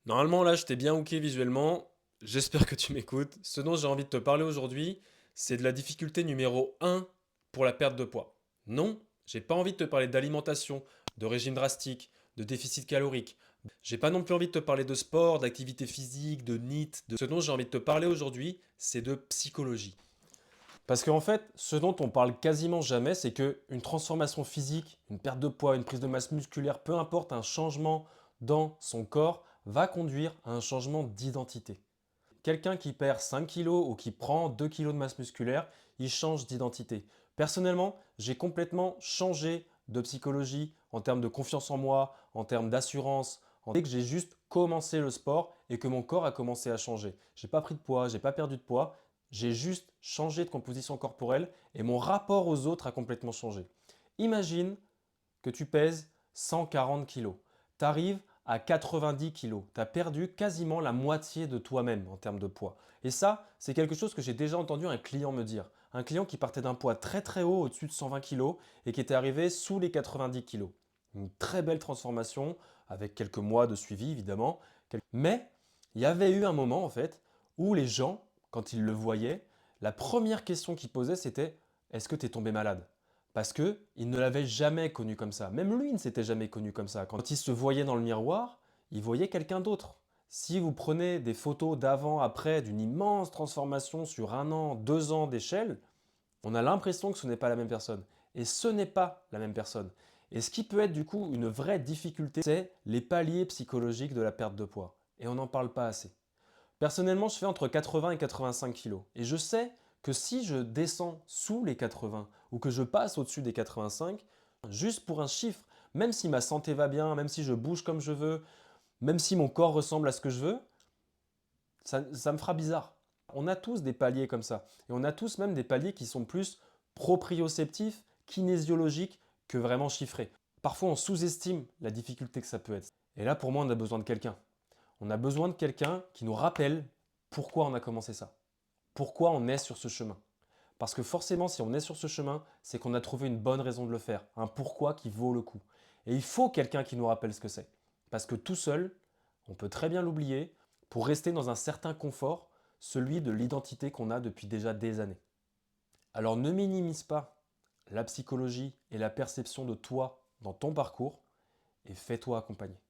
Normalement, là, je t'ai bien hooké visuellement. J'espère que tu m'écoutes. Ce dont j'ai envie de te parler aujourd'hui, c'est de la difficulté numéro un pour la perte de poids. Non, j'ai pas envie de te parler d'alimentation, de régime drastique, de déficit calorique. J'ai pas non plus envie de te parler de sport, d'activité physique, de NEAT. Ce dont j'ai envie de te parler aujourd'hui, c'est de psychologie. Parce qu'en fait, ce dont on parle quasiment jamais, c'est que une transformation physique, une perte de poids, une prise de masse musculaire, peu importe, un changement dans son corps va conduire à un changement d'identité. Quelqu'un qui perd 5 kilos ou qui prend 2 kilos de masse musculaire, il change d'identité. Personnellement, j'ai complètement changé de psychologie en termes de confiance en moi, en termes d'assurance, dès que j'ai juste commencé le sport et que mon corps a commencé à changer. J'ai pas pris de poids, j'ai pas perdu de poids, j'ai juste changé de composition corporelle et mon rapport aux autres a complètement changé. Imagine que tu pèses 140 kilos. Tu arrives à 90 kilos. Tu as perdu quasiment la moitié de toi-même en termes de poids. Et ça, c'est quelque chose que j'ai déjà entendu un client me dire. Un client qui partait d'un poids très très haut, au-dessus de 120 kilos, et qui était arrivé sous les 90 kilos. Une très belle transformation, avec quelques mois de suivi évidemment. Mais il y avait eu un moment en fait où les gens, quand ils le voyaient, la première question qu'ils posaient c'était: est-ce que tu es tombé malade? Parce qu'il ne l'avait jamais connu comme ça. Même lui ne s'était jamais connu comme ça. Quand il se voyait dans le miroir, il voyait quelqu'un d'autre. Si vous prenez des photos d'avant, après, d'une immense transformation sur 1 an, 2 ans d'échelle, on a l'impression que ce n'est pas la même personne. Et ce n'est pas la même personne. Et ce qui peut être du coup une vraie difficulté, c'est les paliers psychologiques de la perte de poids. Et on n'en parle pas assez. Personnellement, je fais entre 80 et 85 kilos. Et je sais que si je descends sous les 80 ou que je passe au-dessus des 85, juste pour un chiffre, même si ma santé va bien, même si je bouge comme je veux, même si mon corps ressemble à ce que je veux, ça me fera bizarre. On a tous des paliers comme ça. Et on a tous même des paliers qui sont plus proprioceptifs, kinésiologiques que vraiment chiffrés. Parfois, on sous-estime la difficulté que ça peut être. Et là, pour moi, on a besoin de quelqu'un. On a besoin de quelqu'un qui nous rappelle pourquoi on a commencé ça. Pourquoi on est sur ce chemin. Parce que forcément, si on est sur ce chemin, c'est qu'on a trouvé une bonne raison de le faire. Un pourquoi qui vaut le coup. Et il faut quelqu'un qui nous rappelle ce que c'est. Parce que tout seul, on peut très bien l'oublier pour rester dans un certain confort, celui de l'identité qu'on a depuis déjà des années. Alors ne minimise pas la psychologie et la perception de toi dans ton parcours et fais-toi accompagner.